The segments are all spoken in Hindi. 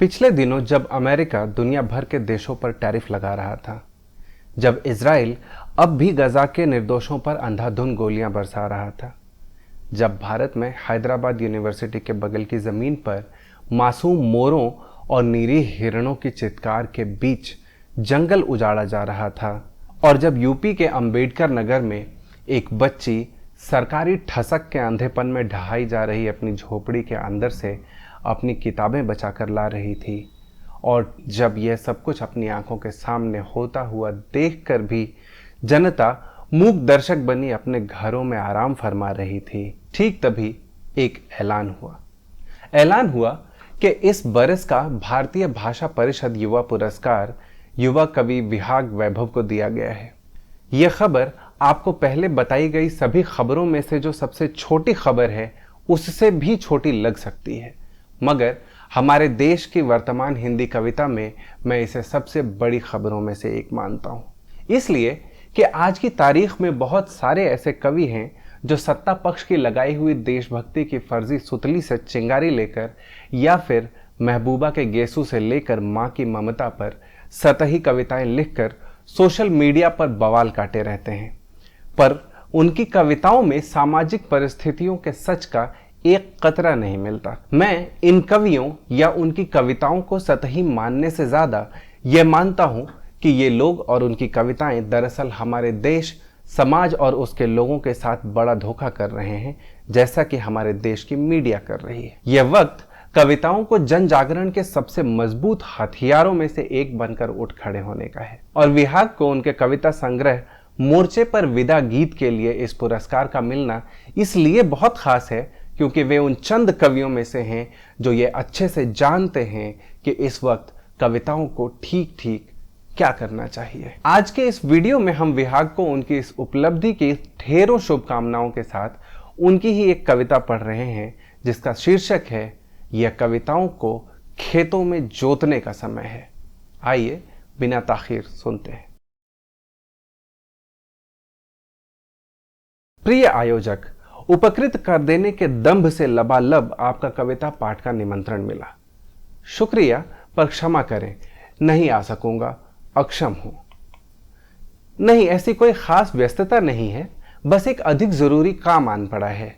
पिछले दिनों जब अमेरिका दुनिया भर के देशों पर टैरिफ लगा रहा था, जब इजराइल अब भी गजा के निर्दोषों पर अंधाधुंध गोलियां बरसा रहा था, जब भारत में हैदराबाद यूनिवर्सिटी के बगल की जमीन पर मासूम मोरों और निरीह हिरणों की चित्कार के बीच जंगल उजाड़ा जा रहा था, और जब यूपी के अंबेडकर नगर में एक बच्ची सरकारी ठसक के अंधेपन में ढहाई जा रही अपनी झोपड़ी के अंदर से अपनी किताबें बचाकर ला रही थी, और जब यह सब कुछ अपनी आंखों के सामने होता हुआ देखकर भी जनता मूक दर्शक बनी अपने घरों में आराम फरमा रही थी, ठीक तभी एक ऐलान हुआ कि इस बरस का भारतीय भाषा परिषद युवा पुरस्कार युवा कवि विहाग वैभव को दिया गया है। यह खबर आपको पहले बताई गई सभी खबरों में से जो सबसे छोटी खबर है उससे भी छोटी लग सकती है, मगर हमारे देश की वर्तमान हिंदी कविता में मैं इसे सबसे बड़ी खबरों में से एक मानता हूं। इसलिए कि आज की तारीख में बहुत सारे ऐसे कवि हैं जो सत्ता पक्ष की लगाई हुई देशभक्ति की फर्जी सुतली से चिंगारी लेकर या फिर महबूबा के गेसू से लेकर मां की ममता पर सतही कविताएं लिखकर सोशल मीडिया पर बवाल काटे रहते हैं, पर उनकी कविताओं में सामाजिक परिस्थितियों के सच का एक कतरा नहीं मिलता। मैं इन कवियों या उनकी कविताओं को सतही मानने से ज्यादा यह मानता हूं कि ये लोग और उनकी कविताएं दरअसल हमारे देश, समाज और उसके लोगों के साथ बड़ा धोखा कर रहे हैं, जैसा कि हमारे देश की मीडिया कर रही है। यह वक्त कविताओं को जन जागरण के सबसे मजबूत हथियारों में से एक बनकर उठ खड़े होने का है, और विहाग को उनके कविता संग्रह मोर्चे पर विदा गीत के लिए इस पुरस्कार का मिलना इसलिए बहुत खास है क्योंकि वे उन चंद कवियों में से हैं जो ये अच्छे से जानते हैं कि इस वक्त कविताओं को ठीक ठीक क्या करना चाहिए। आज के इस वीडियो में हम विहाग को उनकी इस उपलब्धि की ढेरों शुभकामनाओं के साथ उनकी ही एक कविता पढ़ रहे हैं जिसका शीर्षक है यह कविताओं को खेतों में जोतने का समय है। आइए बिना ताखीर सुनते हैं। प्रिय आयोजक, उपकृत कर देने के दंभ से लबालब आपका कविता पाठ का निमंत्रण मिला। शुक्रिया, पर क्षमा करें, नहीं आ सकूंगा, अक्षम हूं। नहीं, ऐसी कोई खास व्यस्तता नहीं है, बस एक अधिक जरूरी काम आन पड़ा है।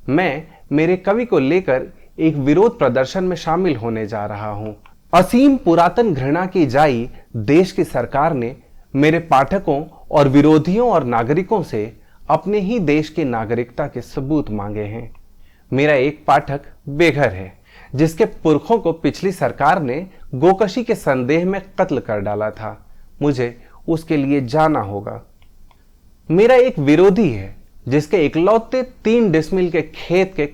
मैं मेरे कवि को लेकर एक विरोध प्रदर्शन में शामिल होने जा रहा हूं। असीम पुरातन घृणा की जाई देश की सरकार ने मेरे पाठकों और विरोधियों और नागरिकों से अपने ही देश की नागरिकता के सबूत मांगे हैं। मेरा एक पाठक बेघर है जिसके पुरखों को पिछली सरकार ने गोकशी के संदेह में कत्ल कर डाला था। मुझे उसके लिए जाना होगा। मेरा एक विरोधी है जिसके इकलौते 3 डिसमिल के खेत के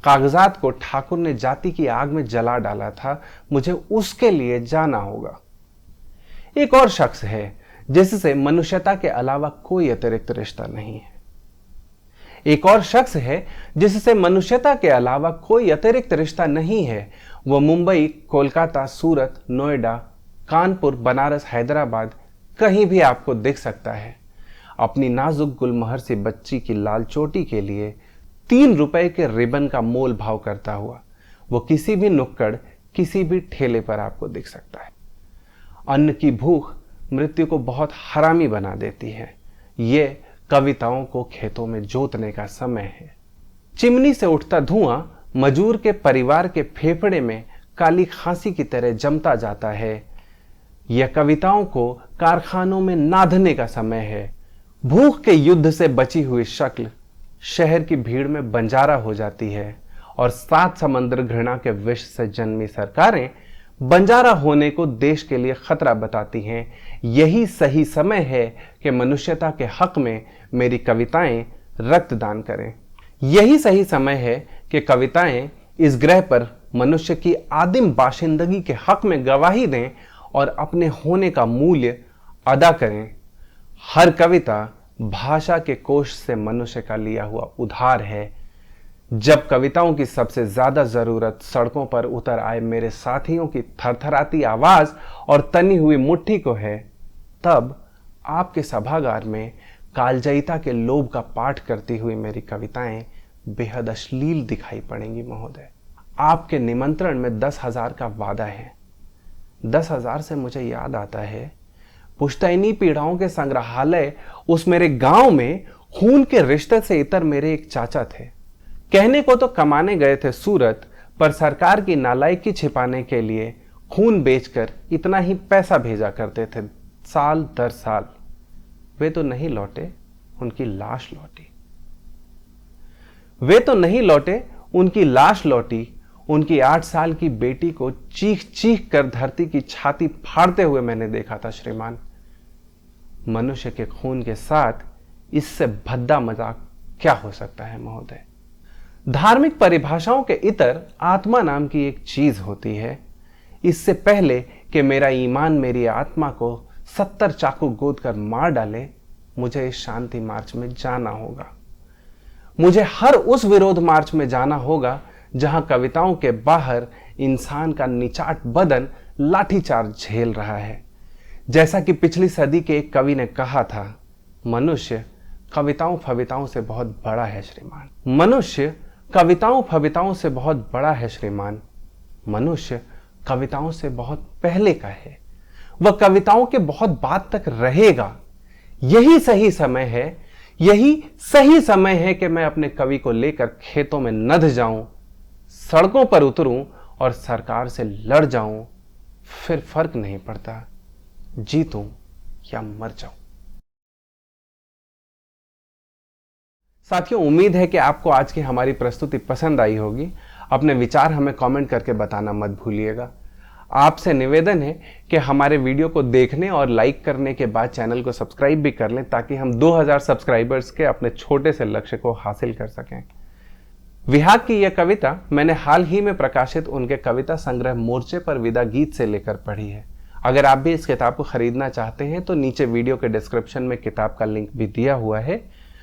कागजात को ठाकुर ने जाति की आग में जला डाला था। मुझे उसके लिए जाना होगा। एक और शख्स है जिससे मनुष्यता के अलावा कोई अतिरिक्त रिश्ता नहीं है। एक और शख्स है जिससे मनुष्यता के अलावा कोई अतिरिक्त रिश्ता नहीं है। वह मुंबई, कोलकाता, सूरत, नोएडा, कानपुर, बनारस, हैदराबाद कहीं भी आपको दिख सकता है। अपनी नाजुक गुलमहर सी बच्ची की लाल चोटी के लिए 3 रुपए के रिबन का मोल भाव करता हुआ वो किसी भी नुक्कड़, किसी भी ठेले पर आपको दिख सकता है। अन्न की भूख मृत्यु को बहुत हरामी बना देती है। ये कविताओं को खेतों में जोतने का समय है। चिमनी से उठता धुआं मजूर के परिवार के फेफड़े में काली खांसी की तरह जमता जाता है। यह कविताओं को कारखानों में नाधने का समय है। भूख के युद्ध से बची हुई शक्ल शहर की भीड़ में बंजारा हो जाती है, और 7 समंदर घृणा के विष से जन्मी सरकारें बंजारा होने को देश के लिए खतरा बताती हैं। यही सही समय है कि मनुष्यता के हक में मेरी कविताएं रक्तदान करें। यही सही समय है कि कविताएं इस ग्रह पर मनुष्य की आदिम बाशिंदगी के हक में गवाही दें और अपने होने का मूल्य अदा करें। हर कविता भाषा के कोश से मनुष्य का लिया हुआ उधार है। जब कविताओं की सबसे ज्यादा जरूरत सड़कों पर उतर आए मेरे साथियों की थरथराती आवाज और तनी हुई मुट्ठी को है, तब आपके सभागार में कालजयिता के लोभ का पाठ करती हुई मेरी कविताएं बेहद अश्लील दिखाई पड़ेंगी महोदय। आपके निमंत्रण में 10,000 का वादा है। 10,000 से मुझे याद आता है, पुश्तैनी पीढ़ाओं के संग्रहालय उस मेरे गांव में खून के रिश्ते से इतर मेरे एक चाचा थे। कहने को तो कमाने गए थे सूरत, पर सरकार की नालायकी छिपाने के लिए खून बेचकर इतना ही पैसा भेजा करते थे साल दर साल। वे तो नहीं लौटे, उनकी लाश लौटी। वे तो नहीं लौटे, उनकी लाश लौटी। उनकी 8 साल की बेटी को चीख चीख कर धरती की छाती फाड़ते हुए मैंने देखा था श्रीमान। मनुष्य के खून के साथ इससे भद्दा मजाक क्या हो सकता है महोदय। धार्मिक परिभाषाओं के इतर आत्मा नाम की एक चीज होती है। इससे पहले कि मेरा ईमान मेरी आत्मा को 70 चाकू गोद कर मार डाले, मुझे इस शांति मार्च में जाना होगा। मुझे हर उस विरोध मार्च में जाना होगा जहां कविताओं के बाहर इंसान का निचाट बदन लाठीचार्ज झेल रहा है। जैसा कि पिछली सदी के एक कवि ने कहा था, मनुष्य कविताओं फविताओं से बहुत बड़ा है श्रीमान। मनुष्य कविताओं फविताओं से बहुत बड़ा है श्रीमान। मनुष्य कविताओं से बहुत पहले का है। वह कविताओं के बहुत बाद तक रहेगा। यही सही समय है, यही सही समय है कि मैं अपने कवि को लेकर खेतों में नध जाऊं, सड़कों पर उतरूं और सरकार से लड़ जाऊं। फिर फर्क नहीं पड़ता जीतूं या मर जाऊं। साथियों, उम्मीद है कि आपको आज की हमारी प्रस्तुति पसंद आई होगी। अपने विचार हमें कमेंट करके बताना मत भूलिएगा। आपसे निवेदन है कि हमारे वीडियो को देखने और लाइक करने के बाद चैनल को सब्सक्राइब भी कर लें, ताकि हम 2000 सब्सक्राइबर्स के अपने छोटे से लक्ष्य को हासिल कर सकें। विहाग की यह कविता मैंने हाल ही में प्रकाशित उनके कविता संग्रह मोर्चे पर विदा गीत से लेकर पढ़ी है। अगर आप भी इस किताब को खरीदना चाहते हैं तो नीचे वीडियो के डिस्क्रिप्शन में किताब का लिंक भी दिया हुआ है।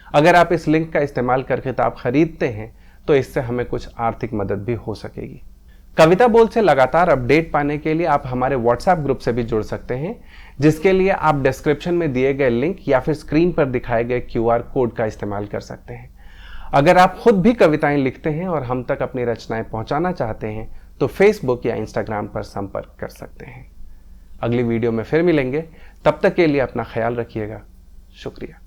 अगर आप इस लिंक का इस्तेमाल कर किताब खरीदते हैं तो इससे हमें कुछ आर्थिक मदद भी हो सकेगी। कविता बोल से लगातार अपडेट पाने के लिए आप हमारे व्हाट्सएप ग्रुप से भी जुड़ सकते हैं, जिसके लिए आप डिस्क्रिप्शन में दिए गए लिंक या फिर स्क्रीन पर दिखाए गए QR कोड का इस्तेमाल कर सकते हैं। अगर आप खुद भी कविताएं लिखते हैं और हम तक अपनी रचनाएं पहुंचाना चाहते हैं तो फेसबुक या इंस्टाग्राम पर संपर्क कर सकते हैं। अगली वीडियो में फिर मिलेंगे, तब तक के लिए अपना ख्याल रखिएगा। शुक्रिया।